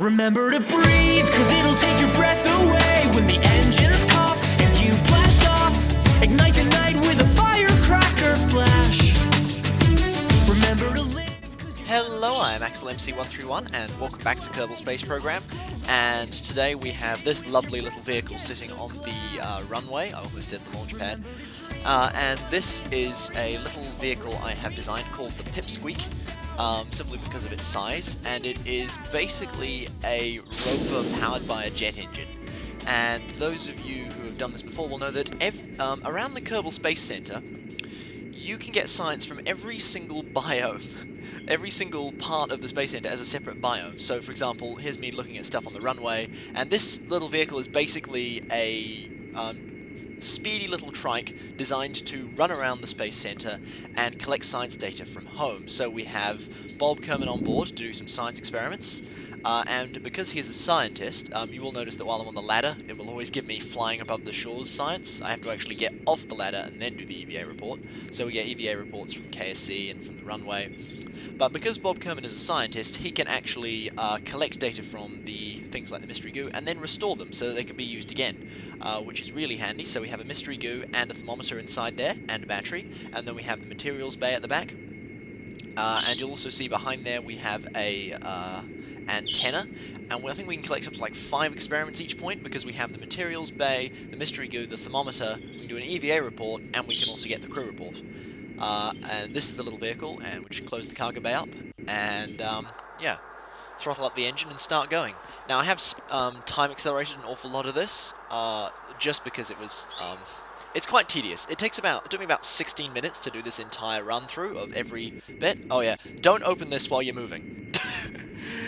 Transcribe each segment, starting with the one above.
Remember to breathe, cause it'll take your breath away when the engines cough and you blast off. Ignite the night with a firecracker flash. Remember to live, cause you... Hello, I'm Axel MC131 and welcome back to Kerbal Space Program. And today we have this lovely little vehicle sitting on the runway. I almost said the launch pad. And this is a little vehicle I have designed called the Pipsqueak. Simply because of its size, and it is basically a rover powered by a jet engine. And those of you who have done this before will know that around the Kerbal Space Center, you can get science from every single biome, every single part of the Space Center as a separate biome. So, for example, here's me looking at stuff on the runway, and this little vehicle is basically a speedy little trike designed to run around the Space Center and collect science data from home. So we have Bob Kerman on board to do some science experiments, and because he is a scientist, you will notice that while I'm on the ladder, it will always give me flying above the shores science. I have to actually get off the ladder and then do the EVA report. So we get EVA reports from KSP and from the runway. But because Bob Kerman is a scientist, he can actually collect data from the things like the mystery goo and then restore them so that they can be used again, which is really handy. So we have a mystery goo and a thermometer inside there, and a battery, and then we have the materials bay at the back. And you'll also see behind there we have a antenna, and I think we can collect up to like 5 experiments each point because we have the materials bay, the mystery goo, the thermometer, we can do an EVA report, and we can also get the crew report. And this is the little vehicle, and we just close the cargo bay up, and yeah, throttle up the engine and start going. Now I have time accelerated an awful lot of this, just because it was, it's quite tedious. It took me about 16 minutes to do this entire run through of every bit. Oh yeah, don't open this while you're moving.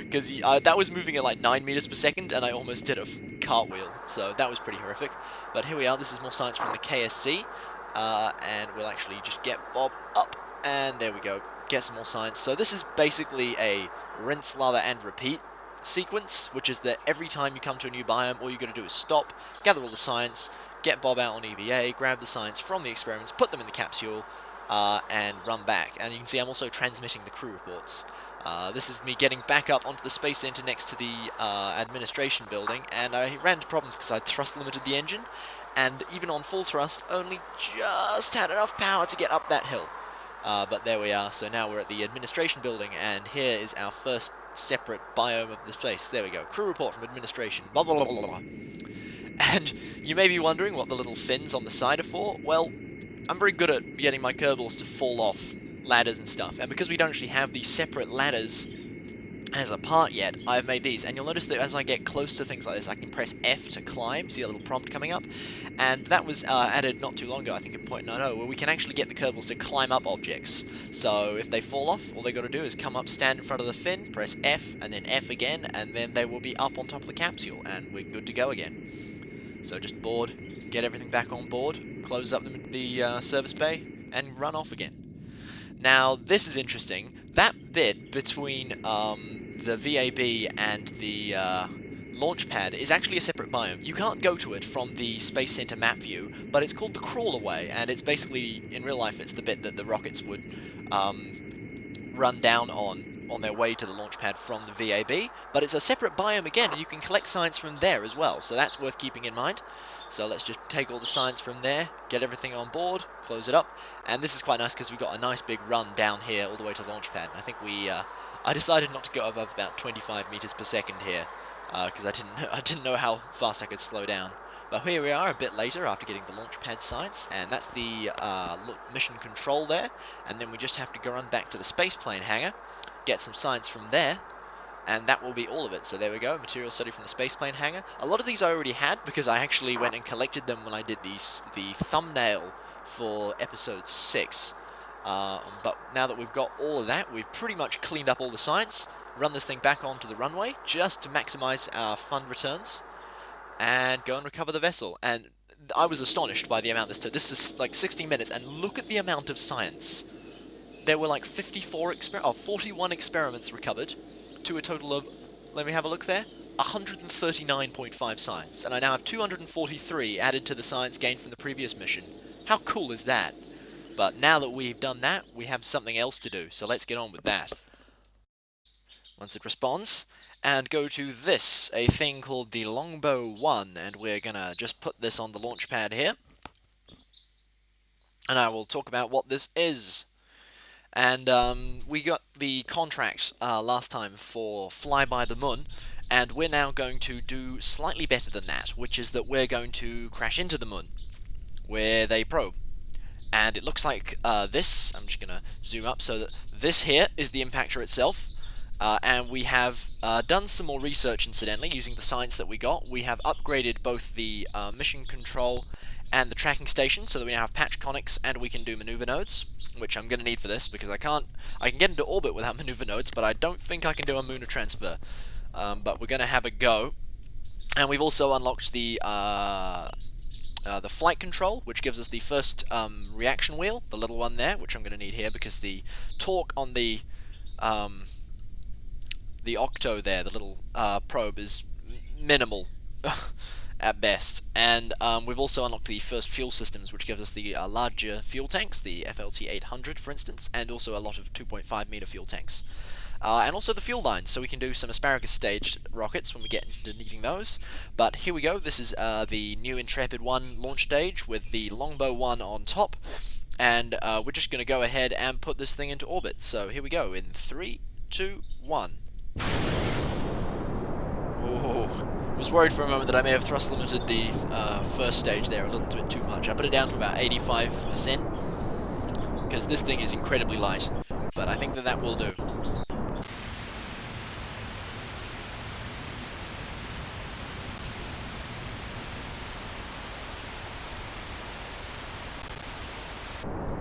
Because that was moving at like 9 meters per second, and I almost did a cartwheel, so that was pretty horrific. But here we are, this is more science from the KSP. And we'll actually just get Bob up, and there we go, get some more science. So this is basically a rinse, lather, and repeat sequence, which is that every time you come to a new biome, all you got to do is stop, gather all the science, get Bob out on EVA, grab the science from the experiments, put them in the capsule, and run back. And you can see I'm also transmitting the crew reports. This is me getting back up onto the Space Center next to the administration building, and I ran into problems because I thrust limited the engine, and even on full thrust, only just had enough power to get up that hill. But there we are, so now we're at the administration building, and here is our first separate biome of the space. There we go, crew report from administration, blah blah blah blah blah. And you may be wondering what the little fins on the side are for. Well, I'm very good at getting my Kerbals to fall off ladders and stuff, and because we don't actually have these separate ladders as a part yet, I've made these, and you'll notice that as I get close to things like this, I can press F to climb. See a little prompt coming up? And that was added not too long ago, I think in 0.90, where we can actually get the Kerbals to climb up objects. So if they fall off, all they got to do is come up, stand in front of the fin, press F, and then F again, and then they will be up on top of the capsule, and we're good to go again. So just board, get everything back on board, close up the service bay, and run off again. Now, this is interesting. That bit between the VAB and the launch pad is actually a separate biome. You can't go to it from the Space Center map view, but it's called the crawlaway, and it's basically, in real life, it's the bit that the rockets would run down on their way to the launch pad from the VAB, but it's a separate biome again, and you can collect science from there as well, so that's worth keeping in mind. So let's just take all the science from there, get everything on board, close it up, and this is quite nice because we've got a nice big run down here all the way to the launch pad. I think I decided not to go above about 25 meters per second here because I didn't know how fast I could slow down. But here we are a bit later after getting the launch pad science, and that's the mission control there, and then we just have to go run back to the spaceplane hangar, get some science from there, and that will be all of it. So there we go, material study from the spaceplane hangar. A lot of these I already had because I actually went and collected them when I did the thumbnail for episode 6. But now that we've got all of that, we've pretty much cleaned up all the science, run this thing back onto the runway just to maximize our fund returns, and go and recover the vessel. And I was astonished by the amount this took. This is like 16 minutes, and look at the amount of science. There were like 41 experiments recovered, to a total of, let me have a look there, 139.5 science, and I now have 243 added to the science gained from the previous mission. How cool is that? But now that we've done that, we have something else to do, so let's get on with that. Once it responds, and go to this, a thing called the Longbow 1, and we're gonna just put this on the launch pad here. And I will talk about what this is. And we got the contract last time for Fly by the Mun, and we're now going to do slightly better than that, which is that we're going to crash into the Mun with a probe. And it looks like this. I'm just going to zoom up so that this here is the impactor itself. And we have done some more research, incidentally, using the science that we got. We have upgraded both the mission control and the tracking station, so that we now have patch conics and we can do maneuver nodes, which I'm going to need for this, because I can get into orbit without maneuver nodes, but I don't think I can do a lunar transfer. But we're going to have a go. And we've also unlocked the flight control, which gives us the first reaction wheel, the little one there, which I'm going to need here, because the torque on the Octo there, the little probe, is minimal at best. And we've also unlocked the first fuel systems, which gives us the larger fuel tanks, the FLT 800 for instance, and also a lot of 2.5 meter fuel tanks. And also the fuel lines, so we can do some asparagus staged rockets when we get into needing those. But here we go, this is the new Intrepid 1 launch stage with the Longbow 1 on top, and we're just going to go ahead and put this thing into orbit. So here we go, in 3, 2, 1. Oh, I was worried for a moment that I may have thrust limited the first stage there a little bit too much. I put it down to about 85%, because this thing is incredibly light, but I think that will do.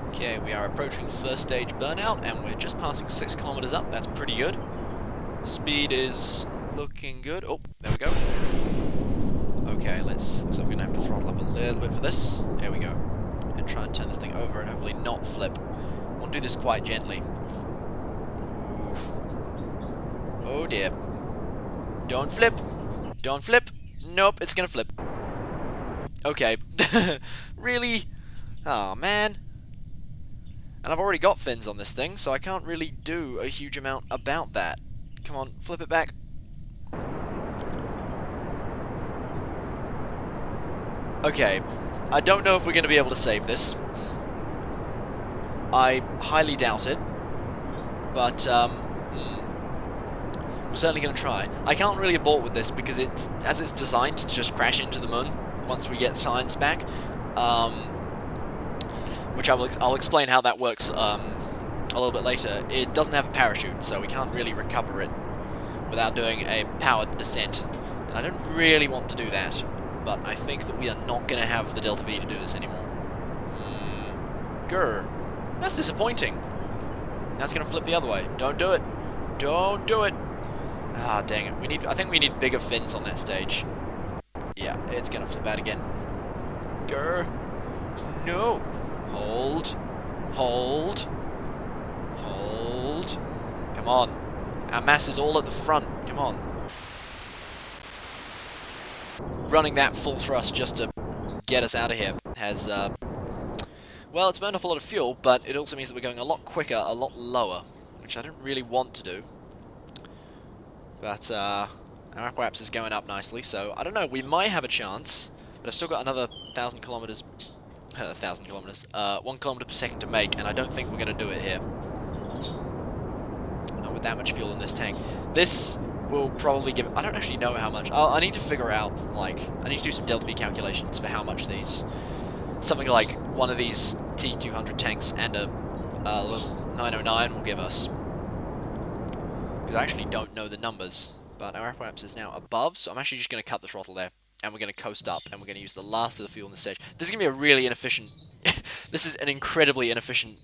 Okay, we are approaching first stage burnout, and we're just passing 6 kilometers up. That's pretty good. Speed is looking good. Oh, there we go. Okay, looks like we're gonna have to throttle up a little bit for this. There we go. And try and turn this thing over and hopefully not flip. I want to do this quite gently. Oof. Oh dear. Don't flip. Don't flip. Nope, it's gonna flip. Okay. Really? Oh man. And I've already got fins on this thing, so I can't really do a huge amount about that. Come on, flip it back. Okay, I don't know if we're going to be able to save this. I highly doubt it. But, we're certainly going to try. I can't really abort with this because as it's designed to just crash into the Mun once we get science back. Which I'll explain how that works a little bit later. It doesn't have a parachute, so we can't really recover it without doing a powered descent. And I don't really want to do that, but I think that we are not going to have the Delta V to do this anymore. Grr. That's disappointing. That's going to flip the other way. Don't do it. Don't do it. Ah, dang it. I think we need bigger fins on that stage. Yeah, it's going to flip out again. Grr. No. Hold. Hold. Hold. Come on. Our mass is all at the front. Come on. Running that full thrust just to get us out of here has, well, it's burned off a lot of fuel, but it also means that we're going a lot quicker, a lot lower, which I don't really want to do. But, our apparatus is going up nicely, so I don't know, we might have a chance, but I've still got another 1,000 kilometers, 1,000 kilometers, 1 kilometer per second to make, and I don't think we're going to do it here. Not with that much fuel in this tank. This will probably give... I don't actually know how much. I need to figure out, like... I need to do some Delta V calculations for how much these... Something like one of these T200 tanks and a little 909 will give us. Because I actually don't know the numbers. But our apparatus is now above, so I'm actually just going to cut the throttle there. And we're going to coast up, and we're going to use the last of the fuel on the stage. This is going to be a really inefficient... This is an incredibly inefficient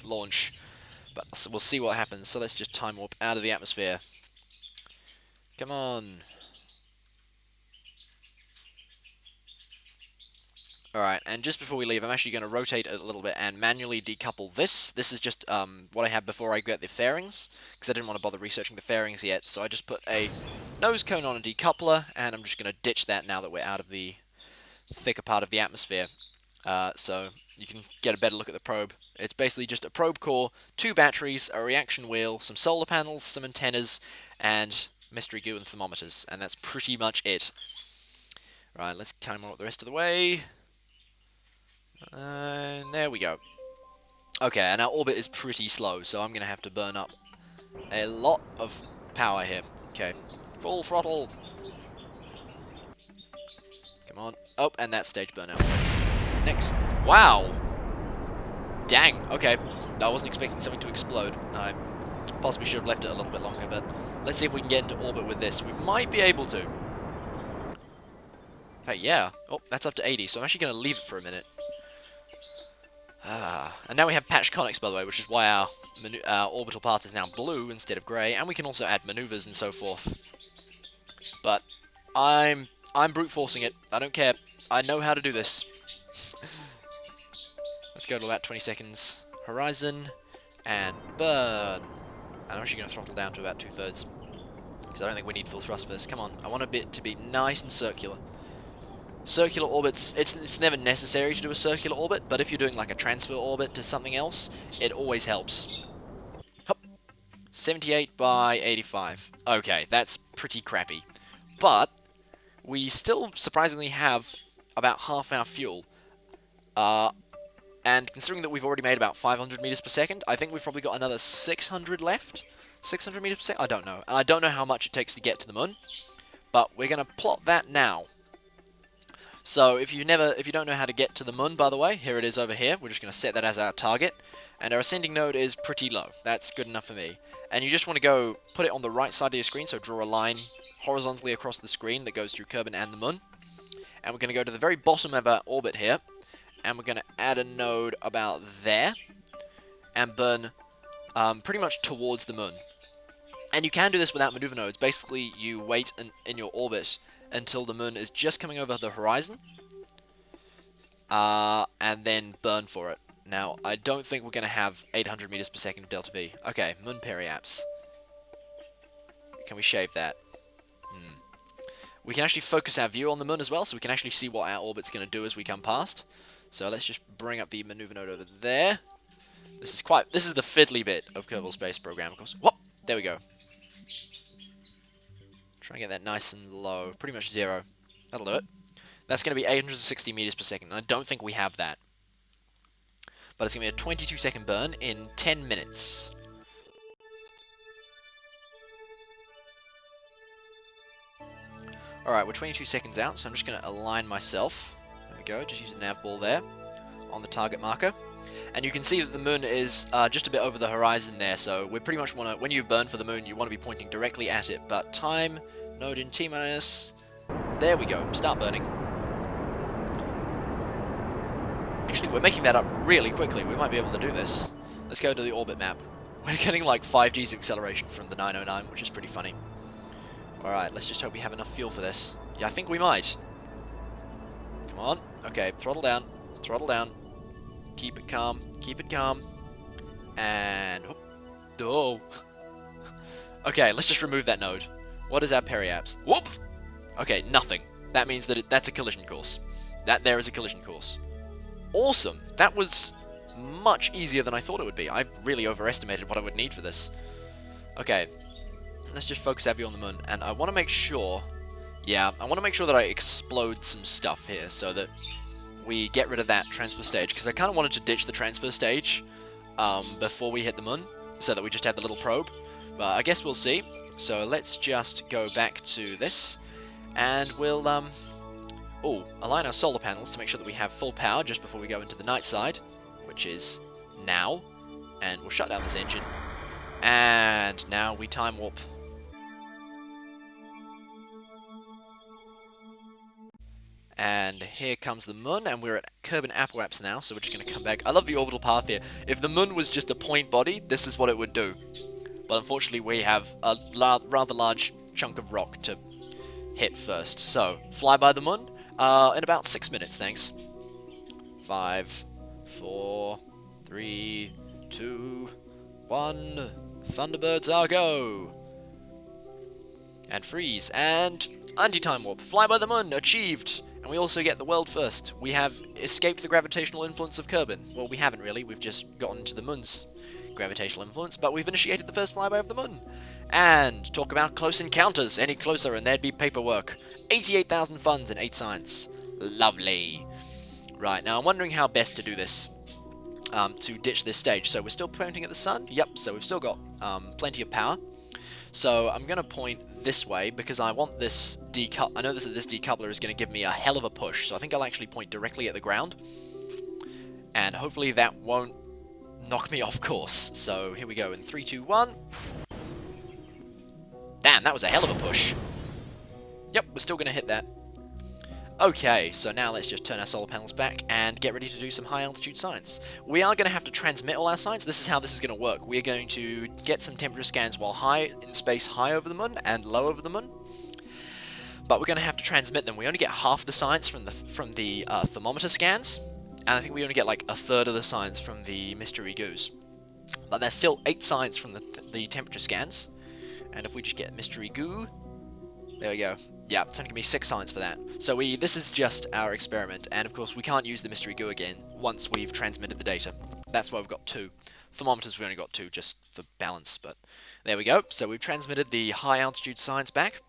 launch. But we'll see what happens. So let's just time warp out of the atmosphere. Come on. Alright, and just before we leave, I'm actually going to rotate it a little bit and manually decouple this. This is just what I had before I got the fairings, because I didn't want to bother researching the fairings yet. So I just put a nose cone on a decoupler, and I'm just going to ditch that now that we're out of the thicker part of the atmosphere. So you can get a better look at the probe. It's basically just a probe core, 2 batteries, a reaction wheel, some solar panels, some antennas, and mystery goo, and thermometers, and that's pretty much it. Right, let's climb up the rest of the way. And there we go. Okay, and our orbit is pretty slow, so I'm going to have to burn up a lot of power here. Okay, full throttle. Come on. Oh, and that stage burnout. Next. Wow! Dang, okay. I wasn't expecting something to explode. I possibly should have left it a little bit longer, but let's see if we can get into orbit with this. We might be able to. Hey, yeah. Oh, that's up to 80, so I'm actually going to leave it for a minute. And now we have patch conics, by the way, which is why our orbital path is now blue instead of grey, and we can also add maneuvers and so forth. But I'm brute forcing it. I don't care. I know how to do this. Let's go to about 20 seconds. Horizon, and burn. I'm actually going to throttle down to about 2/3, because I don't think we need full thrust for this. Come on, I want a bit to be nice and circular. Circular orbits, it's never necessary to do a circular orbit, but if you're doing like a transfer orbit to something else, it always helps. Hup. 78 by 85. Okay, that's pretty crappy. But we still surprisingly have about half our fuel. And considering that we've already made about 500 meters per second, I think we've probably got another 600 left. 600 meters per second? I don't know. And I don't know how much it takes to get to the moon. But we're going to plot that now. So if you don't know how to get to the moon, by the way, here it is over here. We're just going to set that as our target. And our ascending node is pretty low. That's good enough for me. And you just want to go put it on the right side of your screen, so draw a line horizontally across the screen that goes through Kerbin and the moon. And we're going to go to the very bottom of our orbit here. And we're going to add a node about there. And burn pretty much towards the moon. And you can do this without maneuver nodes. Basically, you wait in your orbit until the moon is just coming over the horizon, and then burn for it. Now, I don't think we're going to have 800 meters per second of delta V. Okay, moon periapse. Can we shave that? We can actually focus our view on the moon as well, so we can actually see what our orbit's going to do as we come past. So let's just bring up the maneuver node over there. This is the fiddly bit of Kerbal Space Program, of course. Whoop! There we go. Try and get that nice and low. Pretty much 0. That'll do it. That's going to be 860 meters per second. And I don't think we have that. But it's going to be a 22-second burn in 10 minutes. Alright, we're 22 seconds out, so I'm just going to align myself. There we go. Just use the nav ball there on the target marker. And you can see that the moon is just a bit over the horizon there, so we pretty much want to, when you burn for the moon, you want to be pointing directly at it. But time, node in T-minus, there we go, start burning. Actually, we're making that up really quickly, we might be able to do this. Let's go to the orbit map. We're getting like 5 G's acceleration from the 909, which is pretty funny. Alright, let's just hope we have enough fuel for this. Yeah, I think we might. Come on, okay, throttle down, throttle down. Keep it calm. Keep it calm. And... oh. Okay, let's just remove that node. What is our periapse? Whoop! Okay, nothing. That means that that's a collision course. That there is a collision course. Awesome! That was much easier than I thought it would be. I really overestimated what I would need for this. Okay. Let's just focus our view on the moon. And I want to make sure... yeah, I want to make sure that I explode some stuff here so that... we get rid of that transfer stage, because I kind of wanted to ditch the transfer stage before we hit the moon, so that we just had the little probe. But I guess we'll see. So let's just go back to this, and we'll align our solar panels to make sure that we have full power just before we go into the night side, which is now. And we'll shut down this engine, and now we time warp. And here comes the moon, and we're at Kerbin Apoapse now, so we're just going to come back. I love the orbital path here. If the moon was just a point body, this is what it would do. But unfortunately, we have a rather large chunk of rock to hit first. So, fly by the moon in about 6 minutes, thanks. 5, 4, 3, 2, 1. Thunderbirds are go! And freeze, and anti-time warp. Fly by the moon, achieved! And we also get the world first. We have escaped the gravitational influence of Kerbin. Well, we haven't really, we've just gotten into the moon's gravitational influence, but we've initiated the first flyby of the moon. And talk about close encounters. Any closer and there'd be paperwork. 88,000 funds and 8 science. Lovely. Right, now I'm wondering how best to do this. To ditch this stage. So we're still pointing at the sun? Yep, so we've still got plenty of power. So I'm going to point this way because I want this I know this decoupler is going to give me a hell of a push. So I think I'll actually point directly at the ground. And hopefully that won't knock me off course. So here we go in 3, 2, 1. Damn, that was a hell of a push. Yep, we're still going to hit that. Okay, so now let's just turn our solar panels back and get ready to do some high-altitude science. We are going to have to transmit all our science. This is how this is going to work. We are going to get some temperature scans while high in space, high over the moon, and low over the moon. But we're going to have to transmit them. We only get half the science from the thermometer scans, and I think we only get like a third of the science from the mystery goos. But there's still 8 science from the temperature scans. And if we just get mystery goo, there we go. Yeah, it's only going to be 6 science for that. So this is just our experiment, and of course we can't use the mystery goo again once we've transmitted the data. That's why we've got 2. Thermometers we've only got 2, just for balance, but there we go. So we've transmitted the high altitude science back.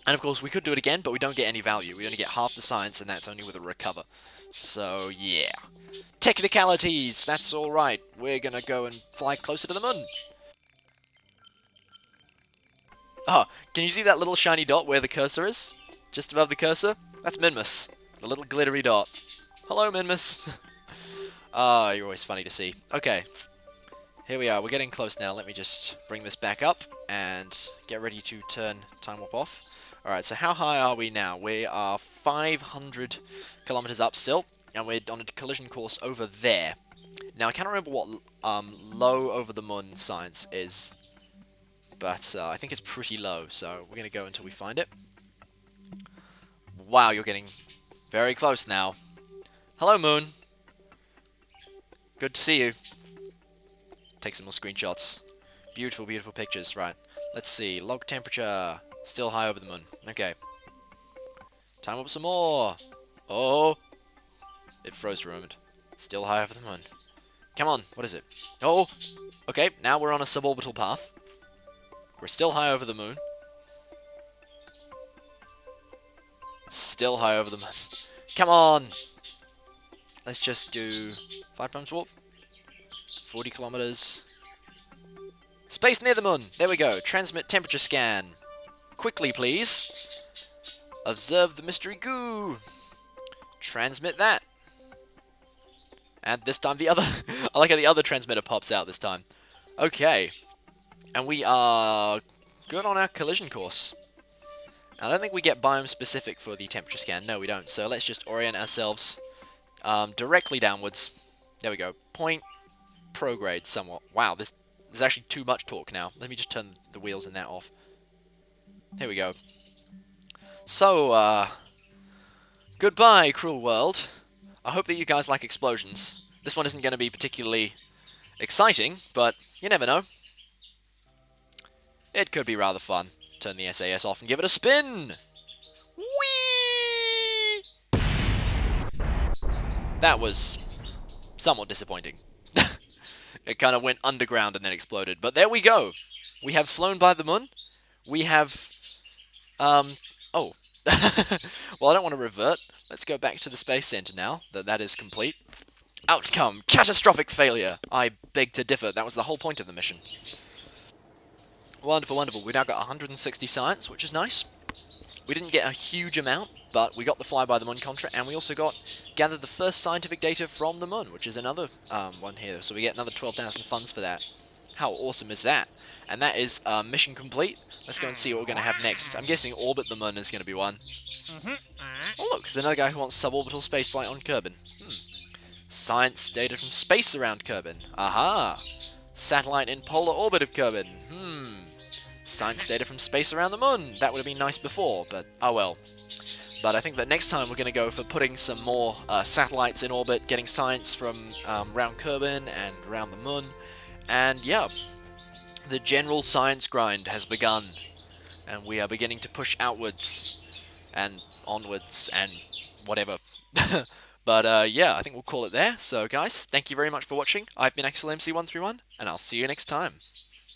And of course we could do it again, but we don't get any value. We only get half the science, and that's only with a recover. So yeah. Technicalities, that's alright. We're going to go and fly closer to the moon. Oh, can you see that little shiny dot where the cursor is? Just above the cursor? That's Minmus. The little glittery dot. Hello, Minmus. Ah, you're always funny to see. Okay. Here we are. We're getting close now. Let me just bring this back up and get ready to turn time warp off. Alright, so how high are we now? We are 500 kilometers up still, and we're on a collision course over there. Now, I can't remember what low over the moon science is. But I think it's pretty low, so we're going to go until we find it. Wow, you're getting very close now. Hello, Moon. Good to see you. Take some more screenshots. Beautiful, beautiful pictures. Right, let's see. Log temperature. Still high over the moon. Okay. Time up some more. Oh. It froze for a moment. Still high over the moon. Come on, what is it? Oh. Okay, now we're on a suborbital path. We're still high over the moon. Still high over the moon. Come on! Let's just do 5 times warp. 40 kilometers. Space near the moon! There we go. Transmit temperature scan. Quickly, please. Observe the mystery goo. Transmit that. And this time the other... I like how the other transmitter pops out this time. Okay. And we are good on our collision course. I don't think we get biome specific for the temperature scan. No, we don't. So let's just orient ourselves directly downwards. There we go. Point prograde somewhat. Wow, there's actually too much torque now. Let me just turn the wheels in that off. Here we go. So, goodbye, cruel world. I hope that you guys like explosions. This one isn't going to be particularly exciting, but you never know. It could be rather fun. Turn the SAS off and give it a spin! Whee! That was somewhat disappointing. It kind of went underground and then exploded. But there we go! We have flown by the moon. We have... Oh. Well, I don't want to revert. Let's go back to the Space Center now, that is complete. Outcome! Catastrophic failure! I beg to differ. That was the whole point of the mission. Wonderful, wonderful. We now got 160 science, which is nice. We didn't get a huge amount, but we got the Fly by the Moon contract, and we also gathered the first scientific data from the moon, which is another one here. So we get another 12,000 funds for that. How awesome is that? And that is mission complete. Let's go and see what we're going to have next. I'm guessing Orbit the Moon is going to be one. Oh look, there's another guy who wants suborbital spaceflight on Kerbin. Science data from space around Kerbin. Aha! Satellite in polar orbit of Kerbin. Science data from space around the moon. That would have been nice before, but oh well. But I think that next time we're going to go for putting some more satellites in orbit, getting science from around Kerbin and around the moon. And yeah, the general science grind has begun. And we are beginning to push outwards and onwards and whatever. But yeah, I think we'll call it there. So guys, thank you very much for watching. I've been AxelMC131, and I'll see you next time.